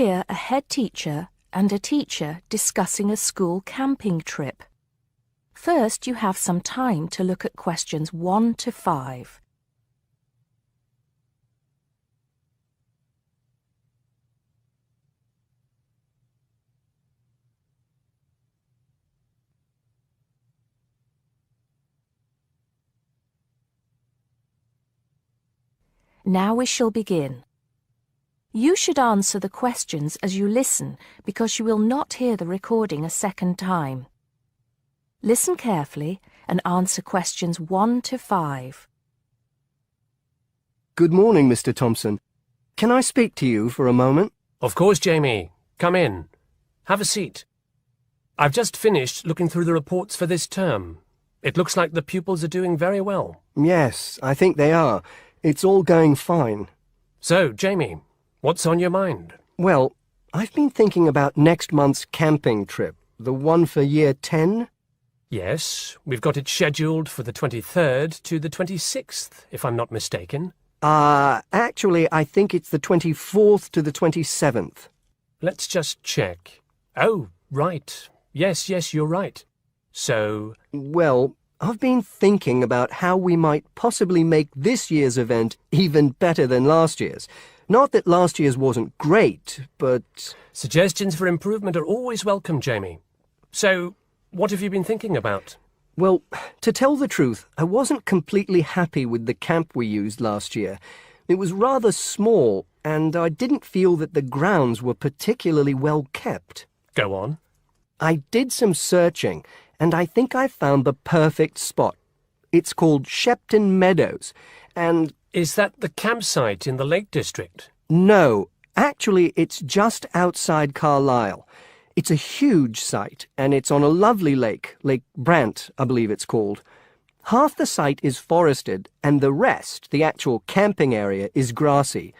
hear a head teacher and a teacher discussing a school camping trip. First, you have some time to look at questions 1 to 5. Now we shall begin. You should answer the questions as you listen because you will not hear the recording a second time. Listen carefully and answer questions 1 to 5. Good morning, Mr. Thompson. Can I speak to you for a moment? Of course, Jamie. Come in. Have a seat. I've just finished looking through the reports for this term. It looks like the pupils are doing very well. Yes, I think they are. It's all going fine. So, Jamie, what's on your mind? Well, I've been thinking about next month's camping trip, the one for Year 10. Yes, we've got it scheduled for the 23rd to the 26th, if I'm not mistaken. Actually, I think it's the 24th to the 27th. Let's just check. Oh, right. Yes, you're right. So... Well, I've been thinking about how we might possibly make this year's event even better than last year's. Not that last year's wasn't great, but... Suggestions for improvement are always welcome, Jamie. So, what have you been thinking about? Well, to tell the truth, I wasn't completely happy with the camp we used last year. It was rather small, and I didn't feel that the grounds were particularly well kept. Go on. I did some searching, and I think I found the perfect spot. It's called Shepton Meadows, and... Is that the campsite in the Lake District? No, actually it's just outside Carlisle. It's a huge site, and it's on a lovely lake, Lake Brant, I believe it's called. Half the site is forested, and the rest, the actual camping area, is grassy.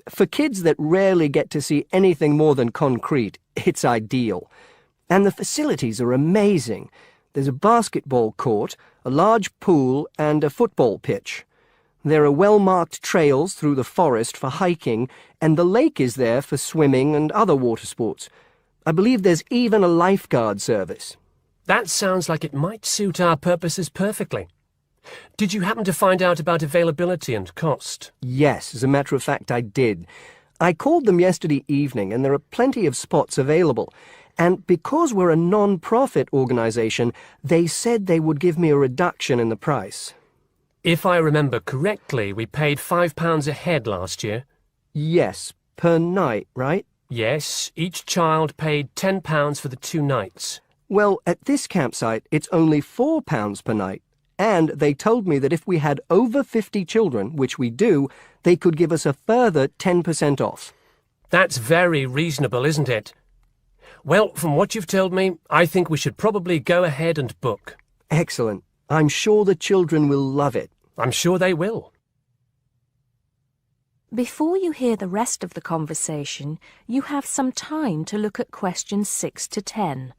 For kids that rarely get to see anything more than concrete, it's ideal. And the facilities are amazing. There's a basketball court, a large pool, and a football pitch. There are well-marked trails through the forest for hiking, and the lake is there for swimming and other water sports. I believe there's even a lifeguard service. That sounds like it might suit our purposes perfectly. Did you happen to find out about availability and cost? Yes, as a matter of fact, I did. I called them yesterday evening, and there are plenty of spots available. And because we're a non-profit organisation, they said they would give me a reduction in the price. If I remember correctly, we paid £5 a head last year. Yes, per night, right? Yes, each child paid £10 for the 2 nights. Well, at this campsite, it's only £4 per night. And they told me that if we had over 50 children, which we do, they could give us a further 10% off. That's very reasonable, isn't it? Well, from what you've told me, I think we should probably go ahead and book. Excellent. I'm sure the children will love it. I'm sure they will. Before you hear the rest of the conversation, you have some time to look at questions 6 to 10.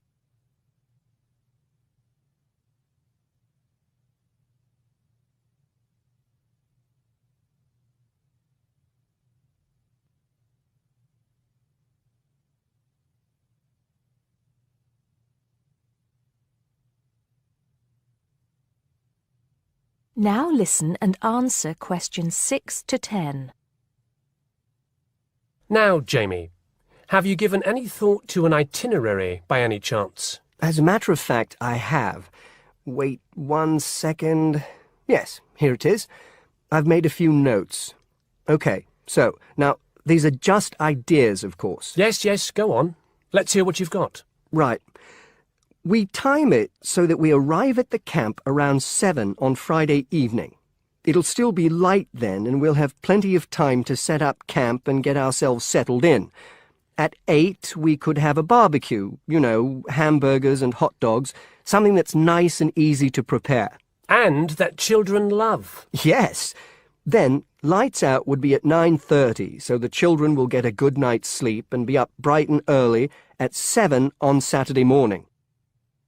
Now listen and answer questions 6 to 10. Now, Jamie, have you given any thought to an itinerary by any chance? As a matter of fact, I have. Wait 1 second. Yes, here it is. I've made a few notes. Okay, so, now, these are just ideas, of course. Yes, go on. Let's hear what you've got. Right. We time it so that we arrive at the camp around 7 on Friday evening. It'll still be light then, and we'll have plenty of time to set up camp and get ourselves settled in. At 8, we could have a barbecue, you know, hamburgers and hot dogs, something that's nice and easy to prepare. And that children love. Yes. Then, lights out would be at 9:30, so the children will get a good night's sleep and be up bright and early at 7 on Saturday morning.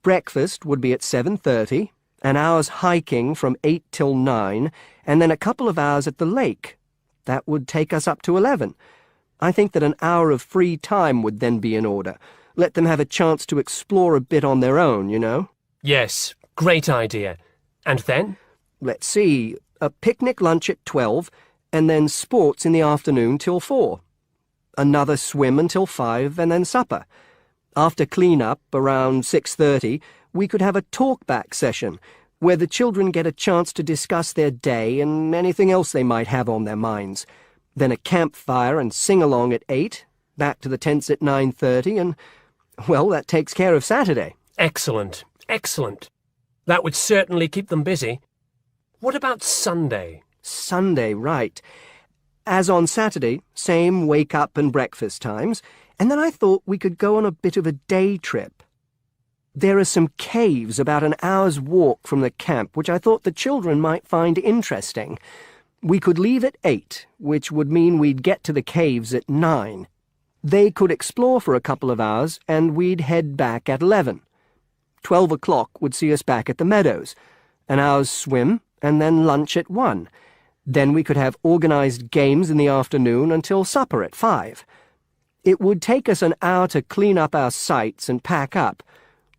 Breakfast would be at 7:30, an hour's hiking from 8 till 9, and then a couple of hours at the lake. That would take us up to 11. I think that an hour of free time would then be in order. Let them have a chance to explore a bit on their own, you know? Yes, great idea. And then? Let's see, a picnic lunch at 12, and then sports in the afternoon till 4. Another swim until 5, and then supper. After clean-up, around 6:30, we could have a talk-back session, where the children get a chance to discuss their day and anything else they might have on their minds. Then a campfire and sing-along at 8, back to the tents at 9:30, and, well, that takes care of Saturday. Excellent, excellent. That would certainly keep them busy. What about Sunday? Sunday, right. As on Saturday, same wake-up and breakfast times, and then I thought we could go on a bit of a day trip. There are some caves about an hour's walk from the camp, which I thought the children might find interesting. We could leave at 8, which would mean we'd get to the caves at 9. They could explore for a couple of hours, and we'd head back at 11. 12 o'clock would see us back at the meadows. An hour's swim, and then lunch at 1. Then we could have organised games in the afternoon until supper at 5. It would take us an hour to clean up our sites and pack up.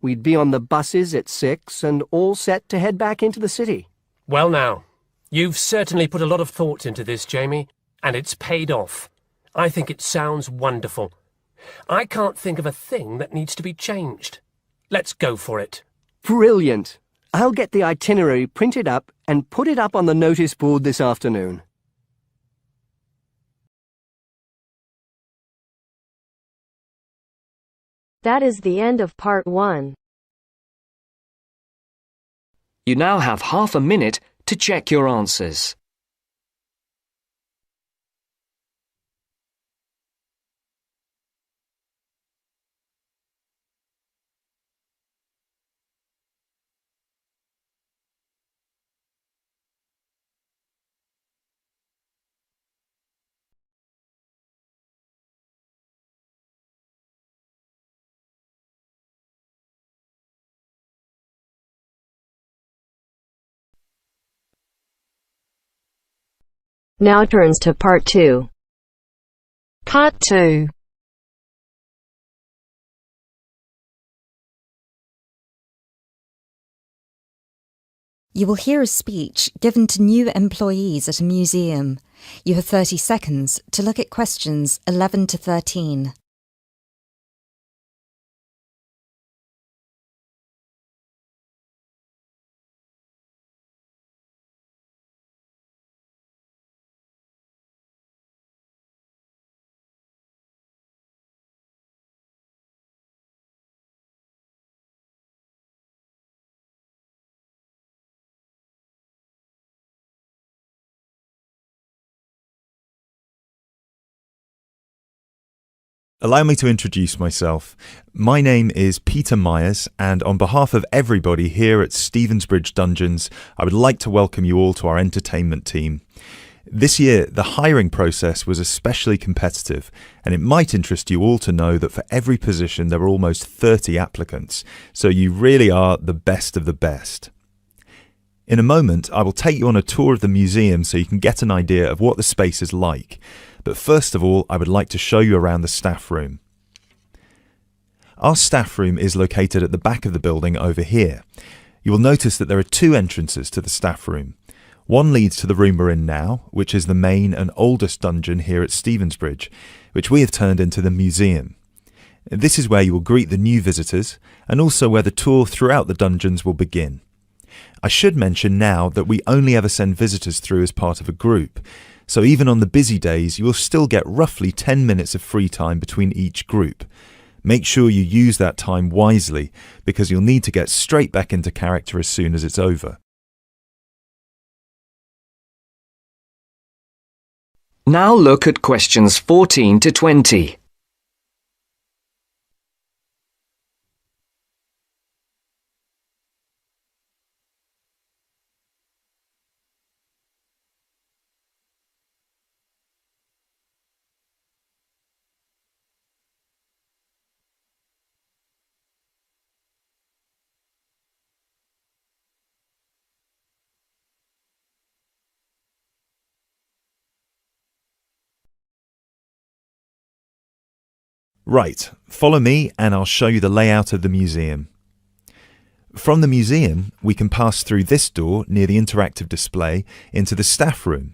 We'd be on the buses at 6 and all set to head back into the city. Well now, you've certainly put a lot of thought into this, Jamie, and it's paid off. I think it sounds wonderful. I can't think of a thing that needs to be changed. Let's go for it. Brilliant. I'll get the itinerary printed up and put it up on the notice board this afternoon. That is the end of part 1. You now have half a minute to check your answers. Now turns to part 2. Part 2. You will hear a speech given to new employees at a museum. You have 30 seconds to look at questions 11 to 13. Allow me to introduce myself. My name is Peter Myers, and on behalf of everybody here at Stevensbridge Dungeons, I would like to welcome you all to our entertainment team. This year, the hiring process was especially competitive, and it might interest you all to know that for every position there were almost 30 applicants, so you really are the best of the best. In a moment, I will take you on a tour of the museum so you can get an idea of what the space is like. But first of all, I would like to show you around the staff room. Our staff room is located at the back of the building over here. You will notice that there are two entrances to the staff room. One leads to the room we're in now, which is the main and oldest dungeon here at Stevensbridge, which we have turned into the museum. This is where you will greet the new visitors, and also where the tour throughout the dungeons will begin. I should mention now that we only ever send visitors through as part of a group, so even on the busy days you will still get roughly 10 minutes of free time between each group. Make sure you use that time wisely, because you'll need to get straight back into character as soon as it's over. Now look at questions 14 to 20. Right, follow me and I'll show you the layout of the museum. From the museum, we can pass through this door near the interactive display into the staff room.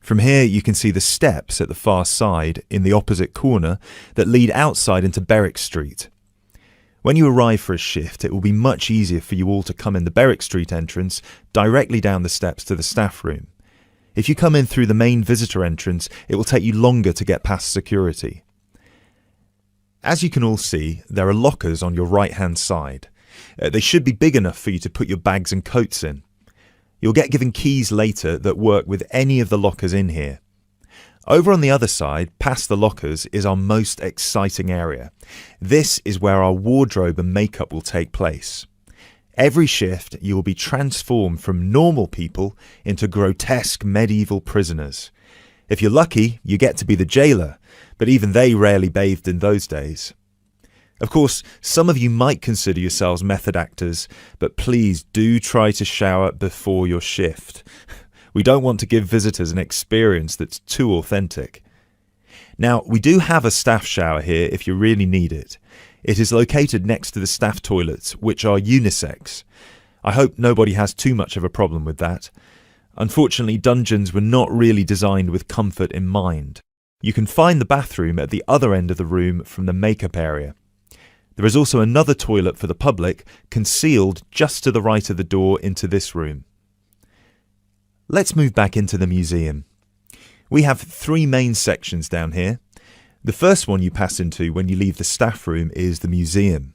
From here, you can see the steps at the far side in the opposite corner that lead outside into Berwick Street. When you arrive for a shift, it will be much easier for you all to come in the Berwick Street entrance directly down the steps to the staff room. If you come in through the main visitor entrance, it will take you longer to get past security. As you can all see, there are lockers on your right-hand side. They should be big enough for you to put your bags and coats in. You'll get given keys later that work with any of the lockers in here. Over on the other side, past the lockers, is our most exciting area. This is where our wardrobe and makeup will take place. Every shift, you will be transformed from normal people into grotesque medieval prisoners. If you're lucky, you get to be the jailer, but even they rarely bathed in those days. Of course, some of you might consider yourselves method actors, but please do try to shower before your shift. We don't want to give visitors an experience that's too authentic. Now, we do have a staff shower here if you really need it. It is located next to the staff toilets, which are unisex. I hope nobody has too much of a problem with that. Unfortunately, dungeons were not really designed with comfort in mind. You can find the bathroom at the other end of the room from the makeup area. There is also another toilet for the public, concealed just to the right of the door into this room. Let's move back into the museum. We have 3 main sections down here. The first one you pass into when you leave the staff room is the museum.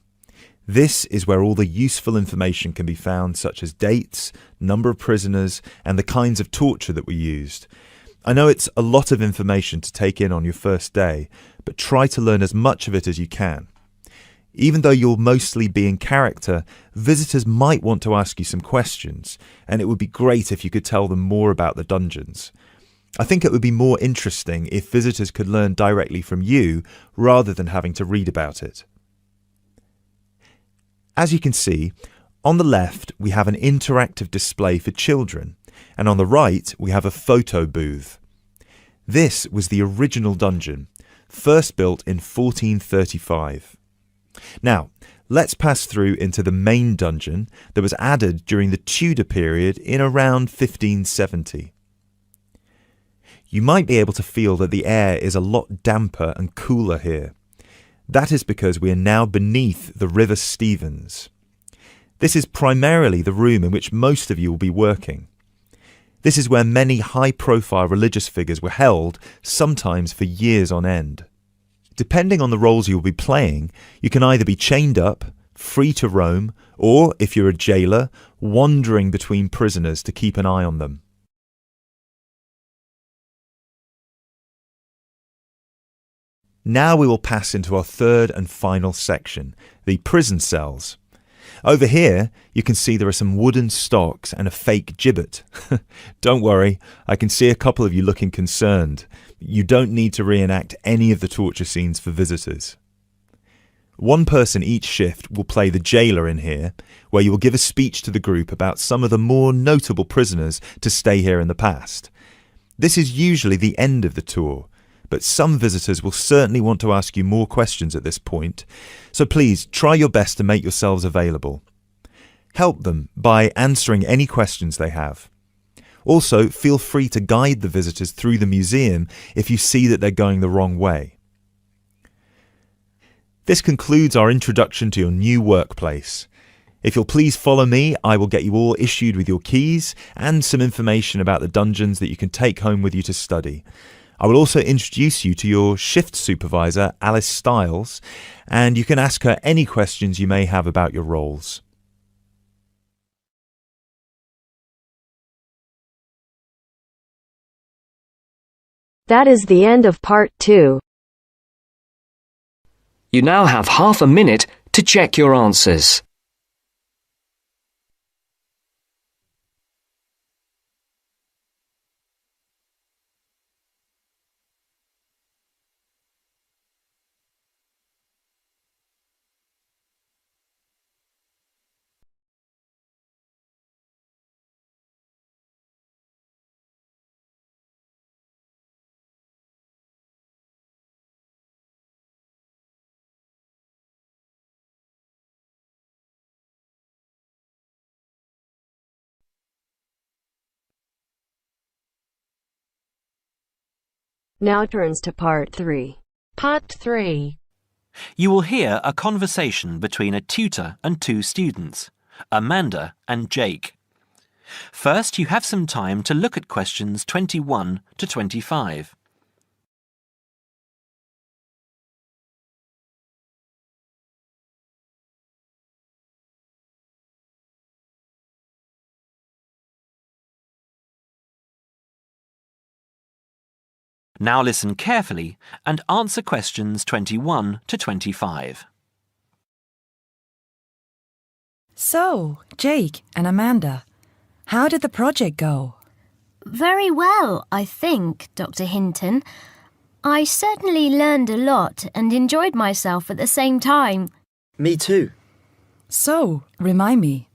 This is where all the useful information can be found, such as dates, number of prisoners, and the kinds of torture that were used. I know it's a lot of information to take in on your first day, but try to learn as much of it as you can. Even though you'll mostly be in character, visitors might want to ask you some questions, and it would be great if you could tell them more about the dungeons. I think it would be more interesting if visitors could learn directly from you rather than having to read about it. As you can see, on the left we have an interactive display for children, and on the right we have a photo booth. This was the original dungeon, first built in 1435. Now, let's pass through into the main dungeon that was added during the Tudor period in around 1570. You might be able to feel that the air is a lot damper and cooler here. That is because we are now beneath the River Stevens. This is primarily the room in which most of you will be working. This is where many high-profile religious figures were held, sometimes for years on end. Depending on the roles you'll be playing, you can either be chained up, free to roam, or, if you're a jailer, wandering between prisoners to keep an eye on them. Now we will pass into our third and final section, the prison cells. Over here, you can see there are some wooden stocks and a fake gibbet. Don't worry, I can see a couple of you looking concerned. You don't need to reenact any of the torture scenes for visitors. One person each shift will play the jailer in here, where you will give a speech to the group about some of the more notable prisoners to stay here in the past. This is usually the end of the tour, but some visitors will certainly want to ask you more questions at this point, so please try your best to make yourselves available. Help them by answering any questions they have. Also, feel free to guide the visitors through the museum if you see that they're going the wrong way. This concludes our introduction to your new workplace. If you'll please follow me, I will get you all issued with your keys and some information about the dungeons that you can take home with you to study. I will also introduce you to your shift supervisor, Alice Stiles, and you can ask her any questions you may have about your roles. That is the end of part 2. You now have half a minute to check your answers. Now turns to part 3. Part 3. You will hear a conversation between a tutor and two students, Amanda and Jake. First, you have some time to look at questions 21 to 25. Now listen carefully and answer questions 21 to 25. So, Jake and Amanda, how did the project go? Very well, I think, Dr. Hinton. I certainly learned a lot and enjoyed myself at the same time. Me too. So, remind me,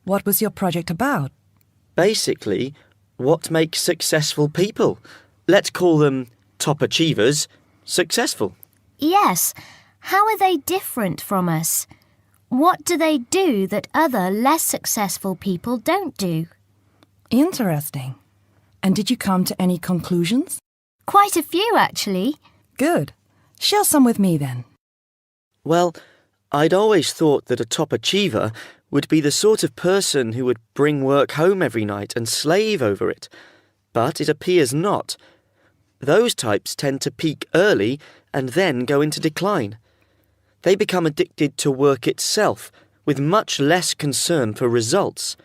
what was your project about? Basically, what makes successful people? Let's call them top achievers successful. Yes. How are they different from us? What do they do that other less successful people don't do? Interesting. And did you come to any conclusions? Quite a few, actually. Good. Share some with me then. Well, I'd always thought that a top achiever would be the sort of person who would bring work home every night and slave over it. But it appears not. Those types tend to peak early and then go into decline. They become addicted to work itself, with much less concern for results.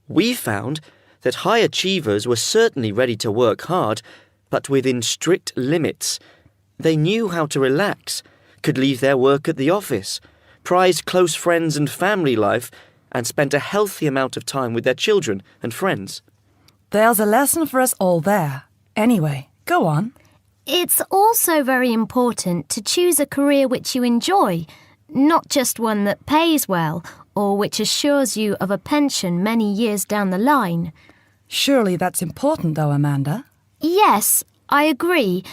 We found that high achievers were certainly ready to work hard, but within strict limits. They knew how to relax, could leave their work at the office, prized close friends and family life, and spent a healthy amount of time with their children and friends. There's a lesson for us all there. Anyway, go on. It's also very important to choose a career which you enjoy, not just one that pays well or which assures you of a pension many years down the line. Surely that's important though, Amanda. Yes, I agree,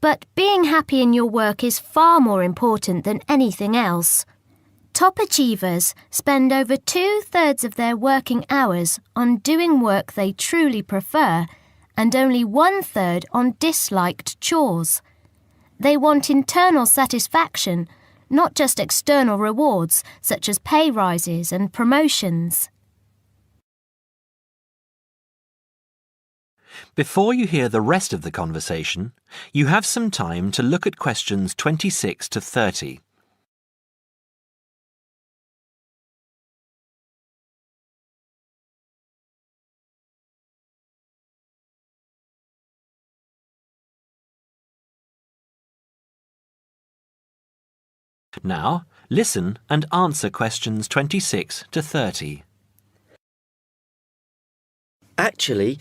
but being happy in your work is far more important than anything else. Top achievers spend over 2/3 of their working hours on doing work they truly prefer and only 1/3 on disliked chores. They want internal satisfaction, not just external rewards such as pay rises and promotions. Before you hear the rest of the conversation, you have some time to look at questions 26 to 30. Now, listen and answer questions 26 to 30. Actually,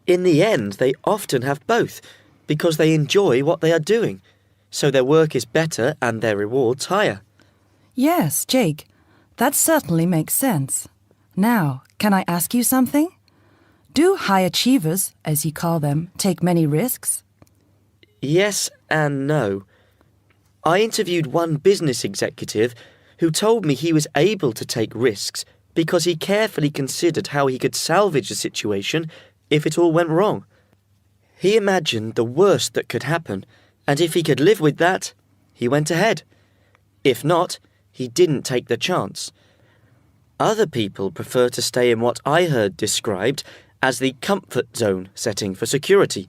in the end, they often have both, because they enjoy what they are doing, so their work is better and their rewards higher. Yes, Jake, that certainly makes sense. Now, can I ask you something? Do high achievers, as you call them, take many risks? Yes and no. I interviewed one business executive who told me he was able to take risks because he carefully considered how he could salvage a situation if it all went wrong. He imagined the worst that could happen, and if he could live with that, he went ahead. If not, he didn't take the chance. Other people prefer to stay in what I heard described as the comfort zone setting for security,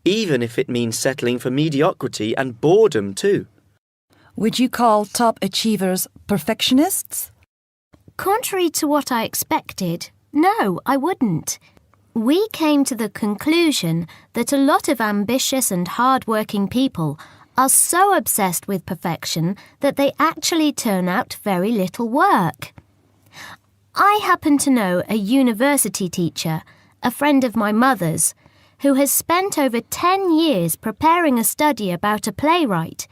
even if it means settling for mediocrity and boredom too. Would you call top achievers perfectionists? Contrary to what I expected, no, I wouldn't. We came to the conclusion that a lot of ambitious and hard-working people are so obsessed with perfection that they actually turn out very little work. I happen to know a university teacher, a friend of my mother's, who has spent over 10 years preparing a study about a playwright.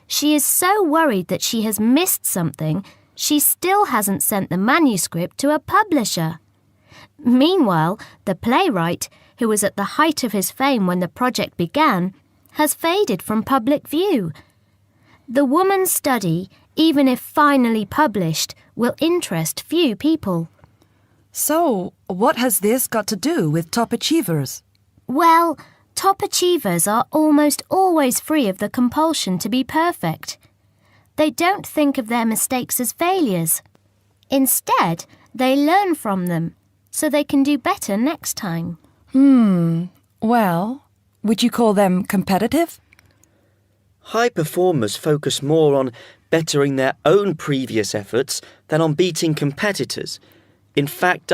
She is so worried that she has missed something, she still hasn't sent the manuscript to a publisher. Meanwhile, the playwright, who was at the height of his fame when the project began, has faded from public view. The woman's study, even if finally published, will interest few people. So, what has this got to do with top achievers? Well, Top achievers are almost always free of the compulsion to be perfect. They don't think of their mistakes as failures. Instead, they learn from them, so they can do better next time. Well, would you call them competitive? High performers focus more on bettering their own previous efforts than on beating competitors. In fact,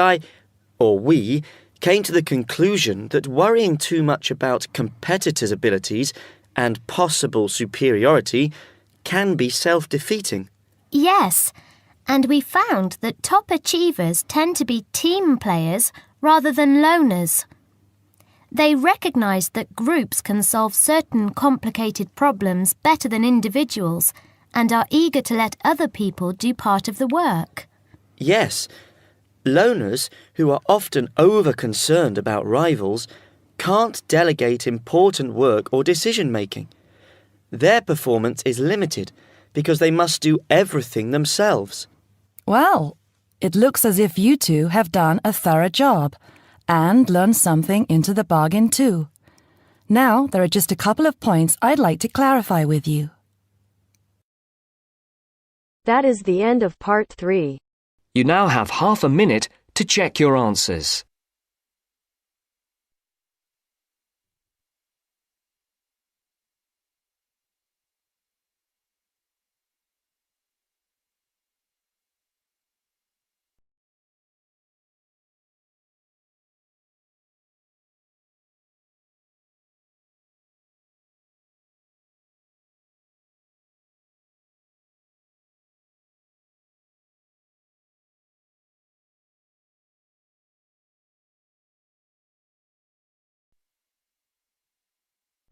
we, came to the conclusion that worrying too much about competitors' abilities and possible superiority can be self-defeating. Yes, and we found that top achievers tend to be team players rather than loners. They recognise that groups can solve certain complicated problems better than individuals and are eager to let other people do part of the work. Yes, loners, who are often over-concerned about rivals, can't delegate important work or decision-making. Their performance is limited because they must do everything themselves. Well, it looks as if you two have done a thorough job and learned something into the bargain too. Now, there are just a couple of points I'd like to clarify with you. That is the end of part 3. You now have half a minute to check your answers.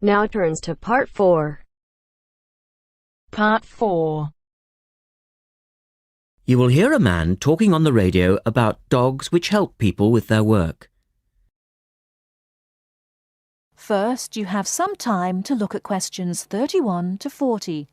Now turns to part 4. Part 4. You will hear a man talking on the radio about dogs which help people with their work. First, you have some time to look at questions 31 to 40.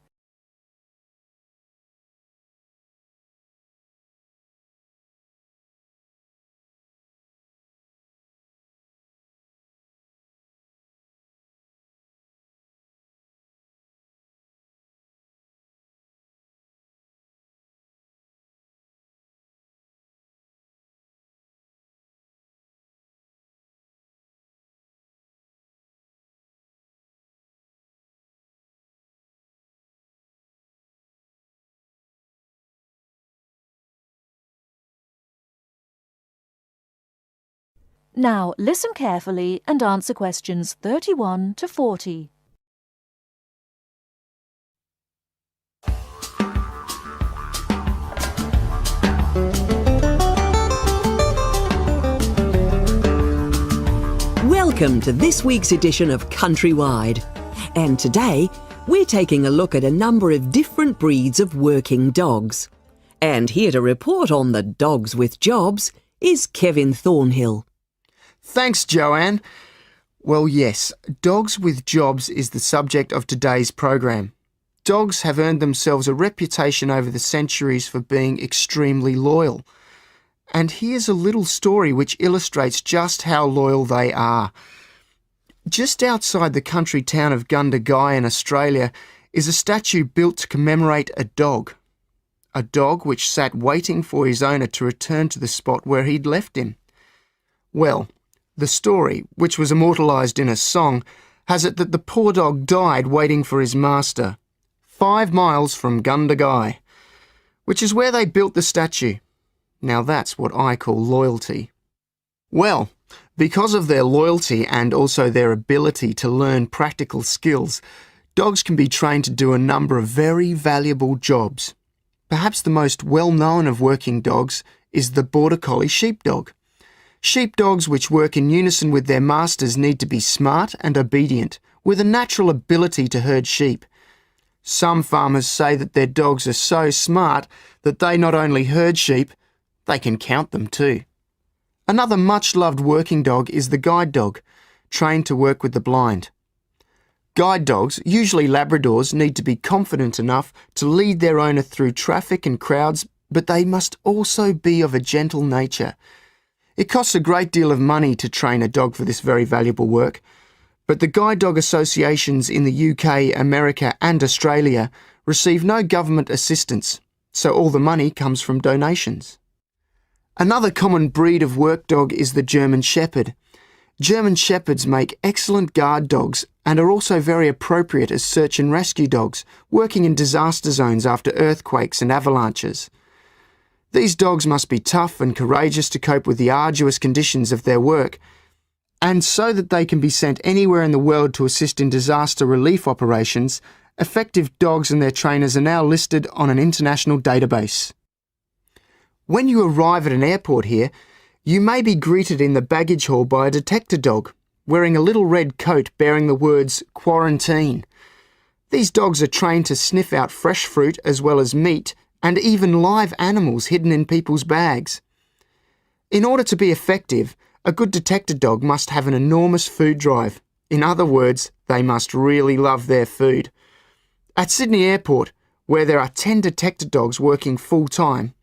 Now, listen carefully and answer questions 31 to 40. Welcome to this week's edition of Countrywide. And today, we're taking a look at a number of different breeds of working dogs. And here to report on the dogs with jobs is Kevin Thornhill. Thanks, Joanne. Well, yes, dogs with jobs is the subject of today's program. Dogs have earned themselves a reputation over the centuries for being extremely loyal. And here's a little story which illustrates just how loyal they are. Just outside the country town of Gundagai in Australia is a statue built to commemorate a dog. A dog which sat waiting for his owner to return to the spot where he'd left him. Well, the story, which was immortalised in a song, has it that the poor dog died waiting for his master, 5 miles from Gundagai, which is where they built the statue. Now that's what I call loyalty. Well, because of their loyalty and also their ability to learn practical skills, dogs can be trained to do a number of very valuable jobs. Perhaps the most well-known of working dogs is the Border Collie sheepdog. Sheepdogs which work in unison with their masters need to be smart and obedient, with a natural ability to herd sheep. Some farmers say that their dogs are so smart that they not only herd sheep, they can count them too. Another much-loved working dog is the guide dog, trained to work with the blind. Guide dogs, usually Labradors, need to be confident enough to lead their owner through traffic and crowds, but they must also be of a gentle nature. It costs a great deal of money to train a dog for this very valuable work, But the guide dog associations in the UK, America and Australia receive no government assistance, so all the money comes from donations. Another common breed of work dog is the German Shepherd. German Shepherds make excellent guard dogs and are also very appropriate as search and rescue dogs, working in disaster zones after earthquakes and avalanches. These dogs must be tough and courageous to cope with the arduous conditions of their work, and so that they can be sent anywhere in the world to assist in disaster relief operations, effective dogs and their trainers are now listed on an international database. When you arrive at an airport here, you may be greeted in the baggage hall by a detector dog, wearing a little red coat bearing the words "Quarantine." These dogs are trained to sniff out fresh fruit as well as meat and even live animals hidden in people's bags. In order to be effective, a good detector dog must have an enormous food drive. In other words, they must really love their food. At Sydney Airport, where there are 10 detector dogs working full-time,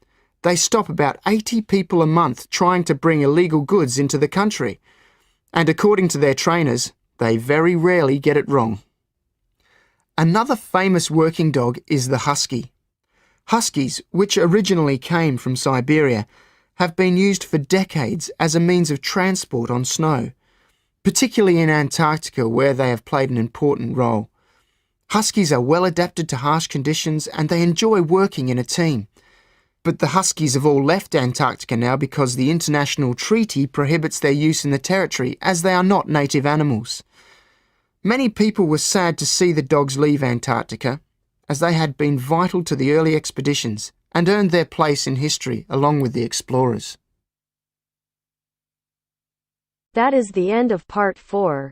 they stop about 80 people a month trying to bring illegal goods into the country. And according to their trainers, they very rarely get it wrong. Another famous working dog is the husky. Huskies, which originally came from Siberia, have been used for decades as a means of transport on snow, particularly in Antarctica where they have played an important role. Huskies are well adapted to harsh conditions and they enjoy working in a team. But the huskies have all left Antarctica now because the international treaty prohibits their use in the territory as they are not native animals. Many people were sad to see the dogs leave Antarctica, as they had been vital to the early expeditions and earned their place in history along with the explorers. That is the end of part 4.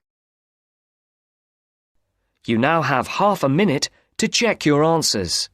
You now have half a minute to check your answers.